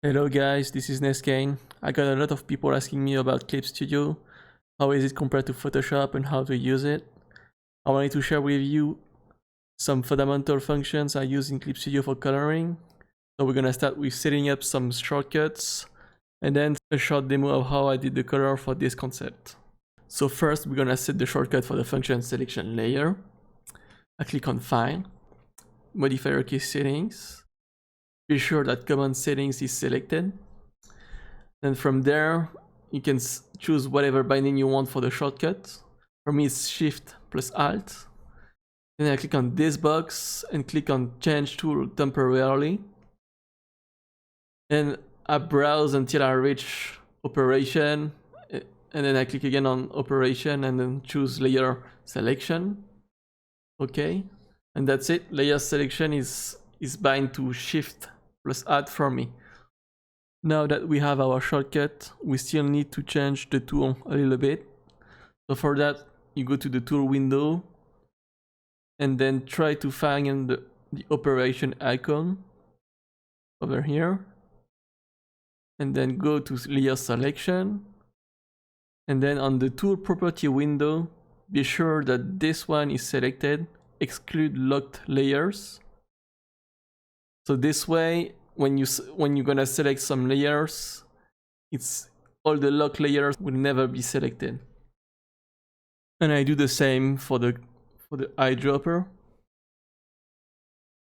Hello guys, this is Neskane. I got a lot of people asking me about Clip Studio, how is it compared to Photoshop and how to use it. I wanted to share with you some fundamental functions I use in Clip Studio for coloring. So we're gonna start with setting up some shortcuts and then a short demo of how I did the color for this concept. So first we're gonna set the shortcut for the function selection layer. I click on File, Modifier Key Settings. Be sure that Command Settings is selected. And from there, you can choose whatever binding you want for the shortcut. For me, it's Shift plus Alt. Then I click on this box and click on Change Tool temporarily. And I browse until I reach Operation. And then I click again on Operation and then choose Layer Selection. Okay. And that's it. Layer Selection is bind to Shift plus Alt for me. Now that we have our shortcut, we still need to change the tool a little bit. So for that, you go to the tool window and then try to find the operation icon over here. And then go to layer selection. And then on the tool property window, be sure that this one is selected, exclude locked layers. So this way, when you're gonna select some layers, it's all the lock layers will never be selected. And I do the same for the eyedropper.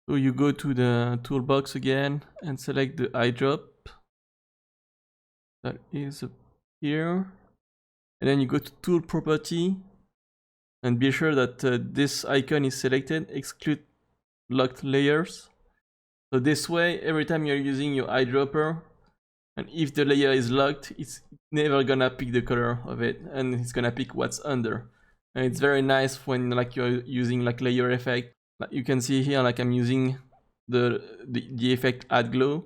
So you go to the toolbox again and select the eyedrop. That is up here. And then you go to tool property and be sure that this icon is selected, exclude locked layers. So this way, every time you're using your eyedropper, and if the layer is locked, it's never gonna pick the color of it, and it's gonna pick what's under. And it's very nice when like you're using like layer effect. Like you can see here, like I'm using the effect add glow.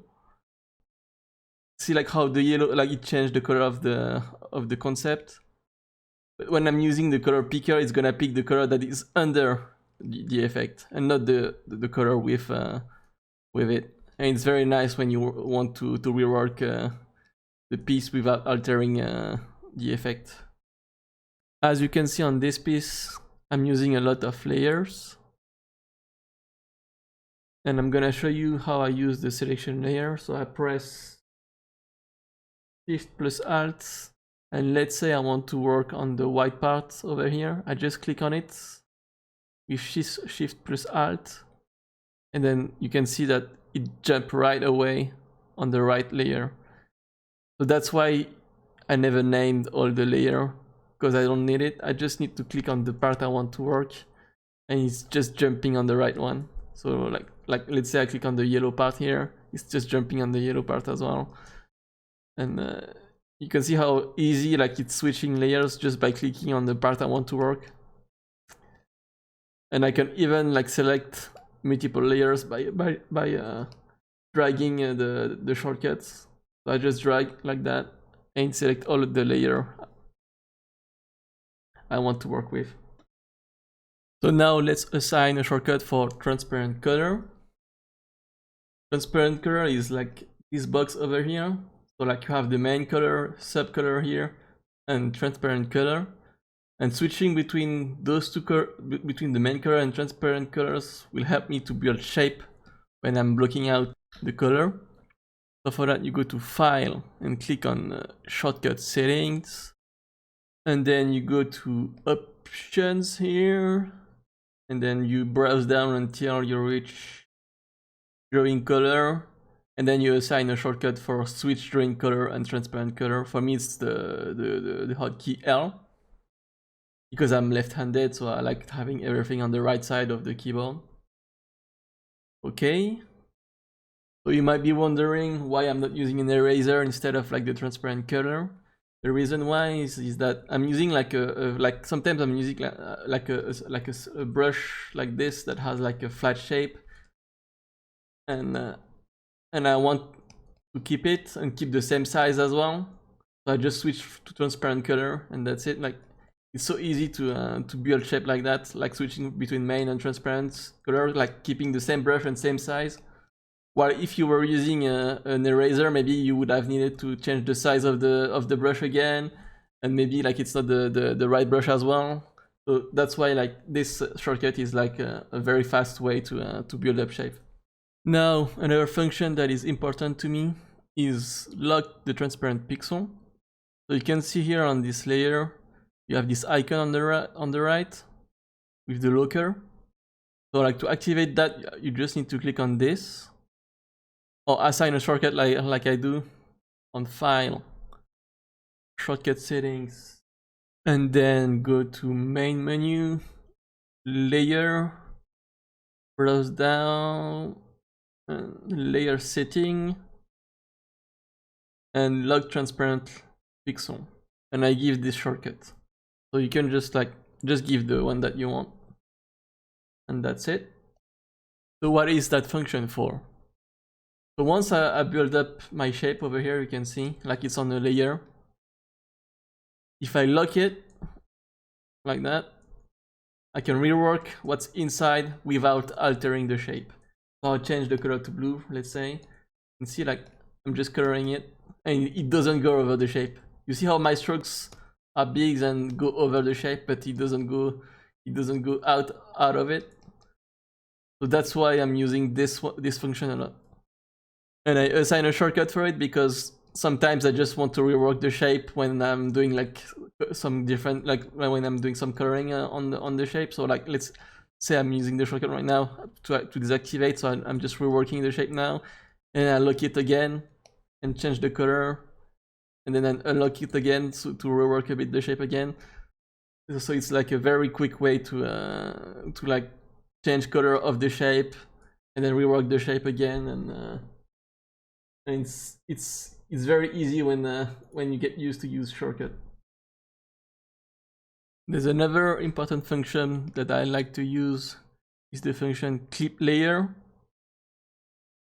See like how the yellow, like it changed the color of the concept. But when I'm using the color picker, it's gonna pick the color that is under the effect, and not the color with it. And it's very nice when you want to rework the piece without altering the effect. As you can see on this piece, I'm using a lot of layers. And I'm gonna show you how I use the selection layer. So I press Shift plus Alt, and let's say I want to work on the white part over here. I just click on it with Shift plus Alt, and then you can see that it jumped right away on the right layer. So that's why I never named all the layer, because I don't need it. I just need to click on the part I want to work, and it's just jumping on the right one. So like let's say I click on the yellow part here, it's just jumping on the yellow part as well. And you can see how easy like it's switching layers just by clicking on the part I want to work. And I can even like select multiple layers by dragging the shortcuts. So I just drag like that and select all of the layer I want to work with. So now let's assign a shortcut for transparent color. Transparent color is like this box over here. So like you have the main color, subcolor here, and transparent color. And switching between those two between the main color and transparent colors will help me to build shape when I'm blocking out the color. So for that, you go to File and click on Shortcut Settings. And then you go to Options here. And then you browse down until you reach Drawing Color. And then you assign a shortcut for Switch Drawing Color and Transparent Color. For me, it's the hotkey L. Because I'm left-handed, so I like having everything on the right side of the keyboard. Okay. So you might be wondering why I'm not using an eraser instead of like the transparent color. The reason why is that I'm using like like sometimes I'm using like a brush like this that has like a flat shape, and I want to keep it and keep the same size as well. So I just switch to transparent color, and that's it. Like it's so easy to build shape like that, like switching between main and transparent color, like keeping the same brush and same size. While if you were using an eraser, maybe you would have needed to change the size of the brush again, and maybe like it's not the right brush as well. So that's why like this shortcut is like a very fast way to build up shape. Now another function that is important to me is lock the transparent pixel. So you can see here on this layer, you have this icon on the right with the locker. So like to activate that, you just need to click on this, or assign a shortcut like I do on File, Shortcut Settings, and then go to Main Menu, Layer, browse down, Layer Setting, and Lock Transparent Pixel. And I give this shortcut. So you can just give the one that you want. And that's it. So what is that function for? So once I build up my shape over here, you can see like it's on a layer. If I lock it like that, I can rework what's inside without altering the shape. So I'll change the color to blue, let's say. You can see like I'm just coloring it and it doesn't go over the shape. You see how my strokes are big and go over the shape, but it doesn't go out of it. So that's why I'm using this function a lot. And I assign a shortcut for it because sometimes I just want to rework the shape when I'm doing like some different, like when I'm doing some coloring on the shape. So like let's say I'm using the shortcut right now to deactivate. So I'm just reworking the shape now, and I lock it again and change the color, and then I unlock it again to rework a bit the shape again. So it's like a very quick way to like change color of the shape and then rework the shape again, and it's very easy when you get used to use shortcut. There's another important function that I like to use, is the function clip layer.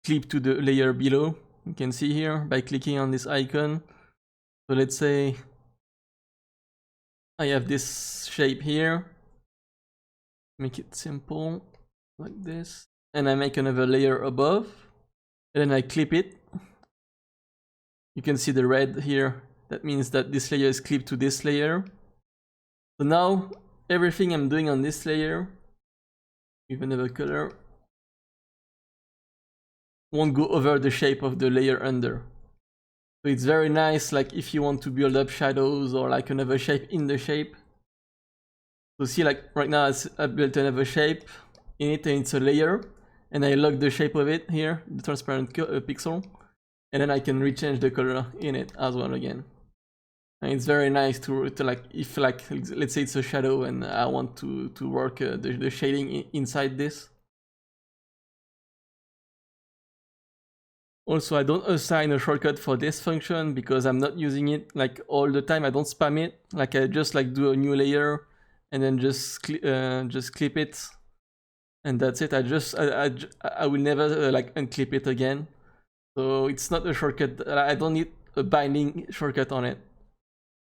Clip to the layer below. You can see here by clicking on this icon. So let's say I have this shape here. Make it simple like this, and I make another layer above, and then I clip it. You can see the red here. That means that this layer is clipped to this layer. So now everything I'm doing on this layer with another color won't go over the shape of the layer under. So it's very nice, like if you want to build up shadows or like another shape in the shape. So see, like right now I built another shape in it, and it's a layer, and I lock the shape of it here, the transparent pixel, and then I can rechange the color in it as well again. And it's very nice to like, if like let's say it's a shadow and I want to work the shading inside this. Also, I don't assign a shortcut for this function because I'm not using it like all the time. I don't spam it. Like I just like do a new layer and then just clip it, and that's it. I will never like unclip it again. So it's not a shortcut. I don't need a binding shortcut on it.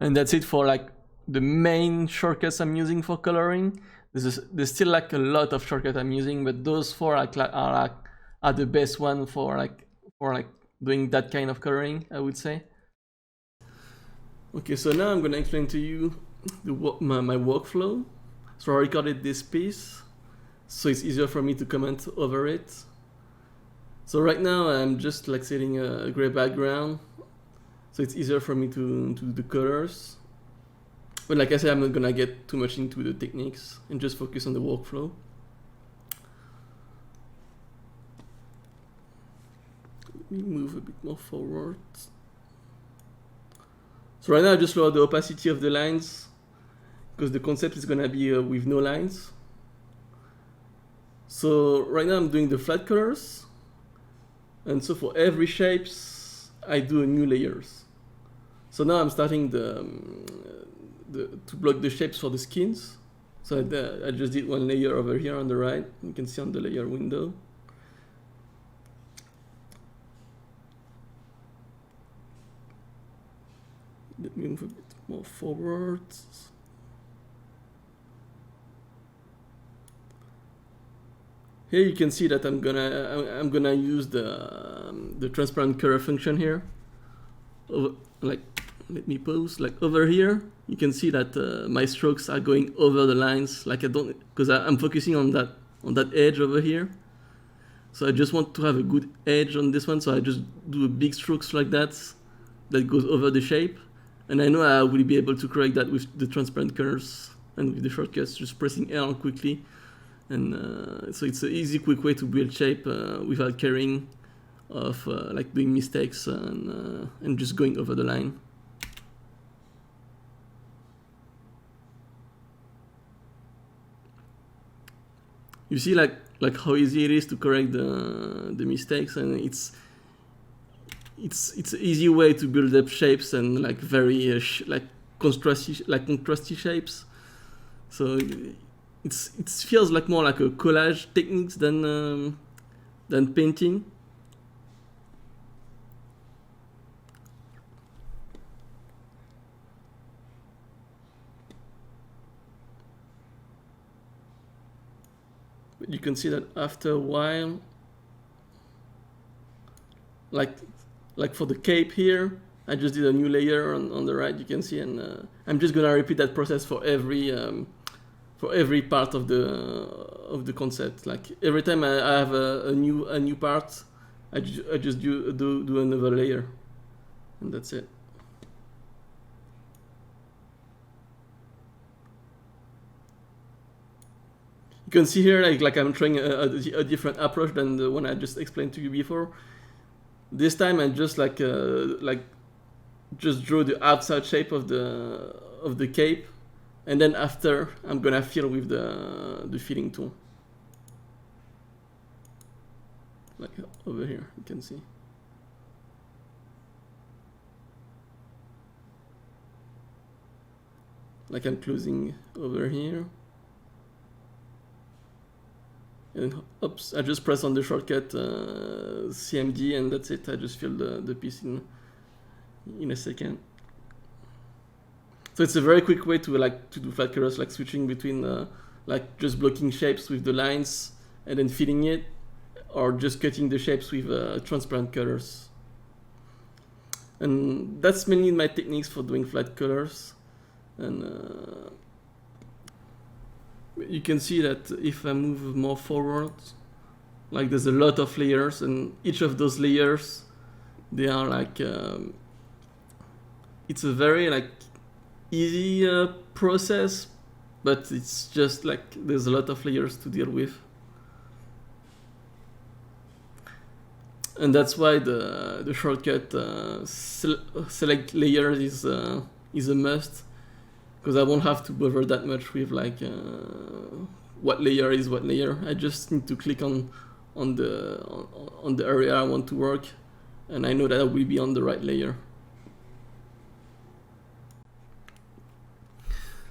And that's it for like the main shortcuts I'm using for coloring. There's still like a lot of shortcuts I'm using, but those four are the best one for doing that kind of coloring, I would say. Okay, so now I'm gonna explain to you my workflow. So I recorded this piece, so it's easier for me to comment over it. So right now I'm just like setting a gray background, so it's easier for me to do the colors. But like I said, I'm not gonna get too much into the techniques and just focus on the workflow. Let me move a bit more forward. So right now I just lower the opacity of the lines because the concept is gonna be with no lines. So right now I'm doing the flat colors, and so for every shapes I do a new layers. So now I'm starting to block the shapes for the skins. So I just did one layer over here on the right. You can see on the layer window. Let me move a bit more forward. here you can see that I'm gonna use the transparent color function here. Like, let me pause. Like over here, you can see that my strokes are going over the lines. Like because I'm focusing on that edge over here. So I just want to have a good edge on this one. So I just do a big strokes like that goes over the shape. And I know I will be able to correct that with the transparent colors and with the shortcuts, just pressing L quickly. And so it's an easy, quick way to build shape without caring of like doing mistakes and just going over the line. You see like how easy it is to correct the mistakes, and it's an easy way to build up shapes and like very like contrasty shapes. So it feels like more like a collage techniques than painting. But you can see that after a while, like for the cape here, I just did a new layer on the right. You can see, and I'm just gonna repeat that process for every part of the concept. Like every time I have a new part, I just do another layer, and that's it. You can see here like I'm trying a different approach than the one I just explained to you before. This time I just just draw the outside shape of the cape, and then after I'm gonna fill with the filling tool. Like over here, you can see. Like I'm closing over here. And oops, I just press on the shortcut CMD, and that's it. I just fill the piece in a second. So it's a very quick way to do flat colors, like switching between like just blocking shapes with the lines and then filling it, or just cutting the shapes with transparent colors. And that's mainly my techniques for doing flat colors. And you can see that if I move more forward, like there's a lot of layers, and each of those layers, they are like it's a very like easy process, but it's just like there's a lot of layers to deal with. And that's why the shortcut select layers is a must, because I won't have to bother that much with like what layer is what layer. I just need to click on the area I want to work, and I know that I will be on the right layer.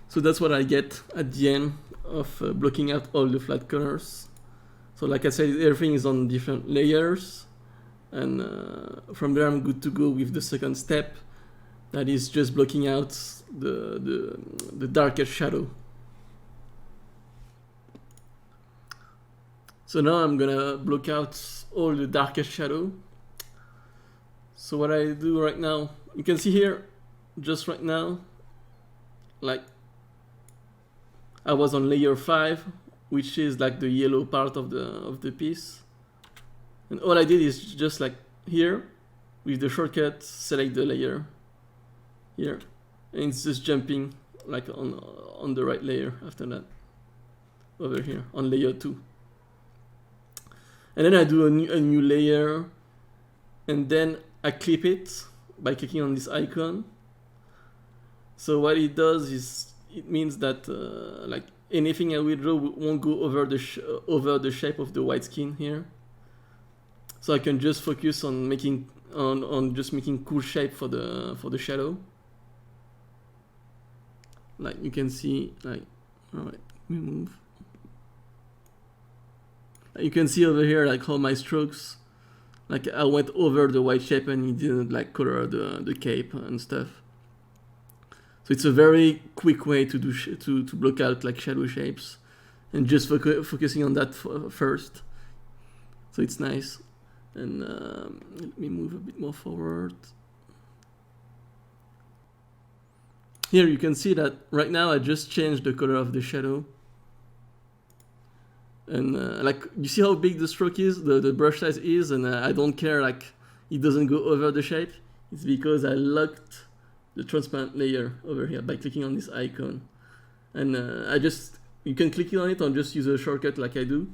So that's what I get at the end of blocking out all the flat colors. So like I said, everything is on different layers, and from there I'm good to go with the second step, that is just blocking out the darkest shadow. So now I'm gonna block out all the darkest shadow. So what I do right now, you can see here, just right now, like I was on layer 5, which is like the yellow part of the piece, and all I did is just like here with the shortcut select the layer here, and it's just jumping like on the right layer after that over here on layer 2. And then I do a new layer, and then I clip it by clicking on this icon. So what it does is it means that like anything I will draw won't go over the shape of the white skin here. So I can just focus on making just making cool shape for the shadow. Like you can see, like, all right, we move. You can see over here like how my strokes, like I went over the white shape and it didn't like color the cape and stuff. So it's a very quick way to block out like shadow shapes, and just focusing on that first. So it's nice. And let me move a bit more forward. Here you can see that right now I just changed the color of the shadow. And like, you see how big the stroke is, the brush size is, and I don't care, like, it doesn't go over the shape. It's because I locked the transparent layer over here by clicking on this icon. And you can click on it and just use a shortcut like I do.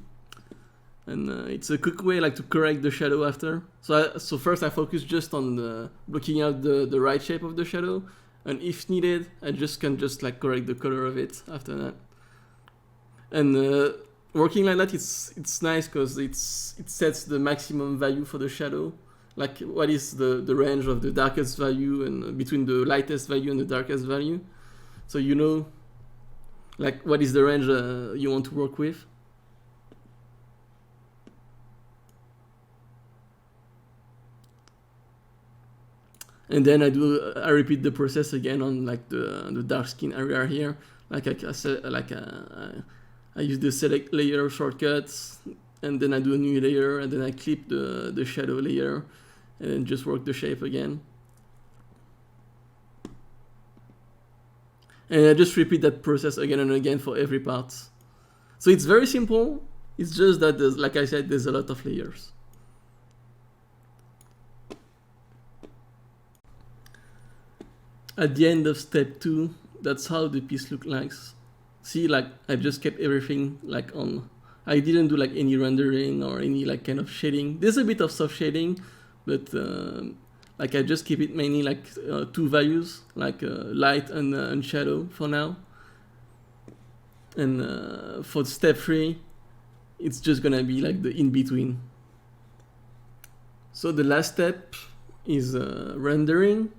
And it's a quick way like to correct the shadow after. So first I focus just on blocking out the right shape of the shadow. And if needed, I can just like correct the color of it after that. And working like that, it's nice because it sets the maximum value for the shadow. Like what is the range of the darkest value and between the lightest value and the darkest value. So you know like what is the range you want to work with. And then I repeat the process again on like the dark skin area here. Like I use the select layer shortcuts, and then I do a new layer, and then I clip the shadow layer, and then just work the shape again. And I just repeat that process again and again for every part. So it's very simple. It's just that, like I said, there's a lot of layers. At the end of step 2, that's how the piece looks like. See, like I just kept everything like on. I didn't do like any rendering or any like kind of shading. There's a bit of soft shading, but like I just keep it mainly like 2 values, like light and shadow for now. And for step 3, it's just gonna be like the in-between. So the last step is rendering.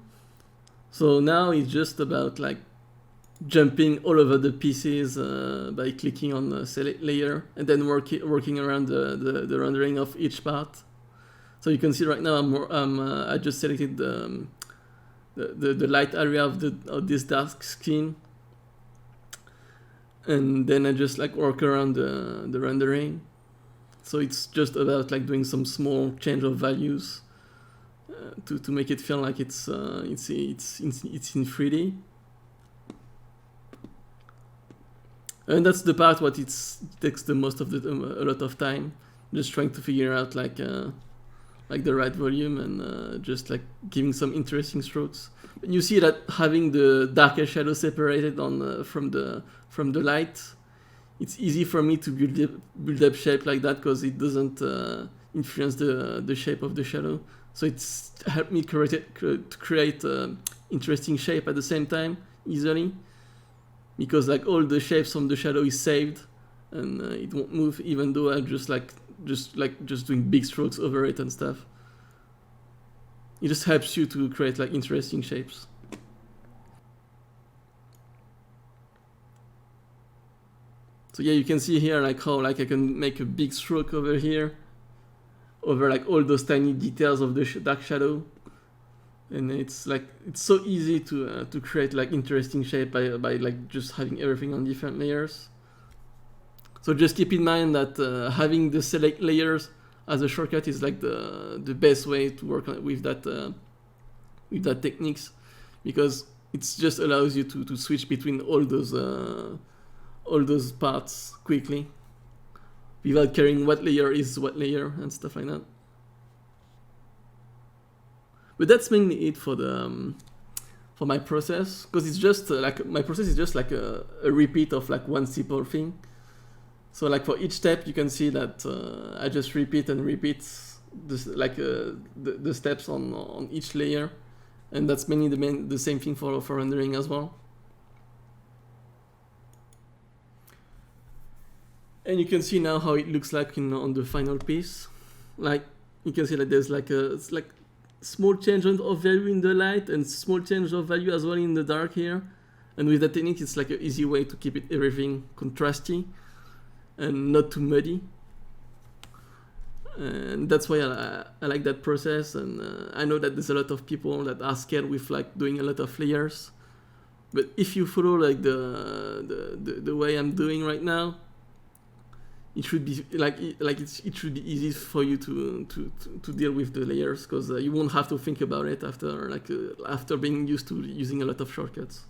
So now it's just about like jumping all over the pieces by clicking on the select layer and then working around the rendering of each part. So you can see right now I just selected the light area of this dark skin, and then I just like work around the rendering. So it's just about like doing some small change of values to make it feel like it's in 3D. And that's the part what takes the most of a lot of time, just trying to figure out like the right volume and just like giving some interesting strokes. And you see that having the darker shadow separated from the light, it's easy for me to build up shape like that because it doesn't influence the shape of the shadow. So it's helped me create interesting shape at the same time easily, because like all the shapes from the shadow is saved and it won't move even though I'm just doing big strokes over it and stuff. It just helps you to create like interesting shapes. So yeah, you can see here like how like I can make a big stroke over here, over like all those tiny details of the dark shadow, and it's so easy to create like interesting shape by like just having everything on different layers. So just keep in mind that having the select layers as a shortcut is like the best way to work with that techniques, because it just allows you to switch between all those parts quickly without caring what layer is what layer and stuff like that. But that's mainly it for my process, because it's just like my process is just like a repeat of like one simple thing. So like for each step you can see that I just repeat this, like the steps on each layer, and that's mainly the same thing for rendering as well. And you can see now how it looks like on the final piece. Like you can see that there's like it's like small change of value in the light and small change of value as well in the dark here. And with that technique, it's like an easy way to keep everything contrasty and not too muddy. And that's why I like that process. And I know that there's a lot of people that are scared with like doing a lot of layers. But if you follow like the way I'm doing right now, it should be it should be easy for you to deal with the layers, because you won't have to think about it after after being used to using a lot of shortcuts.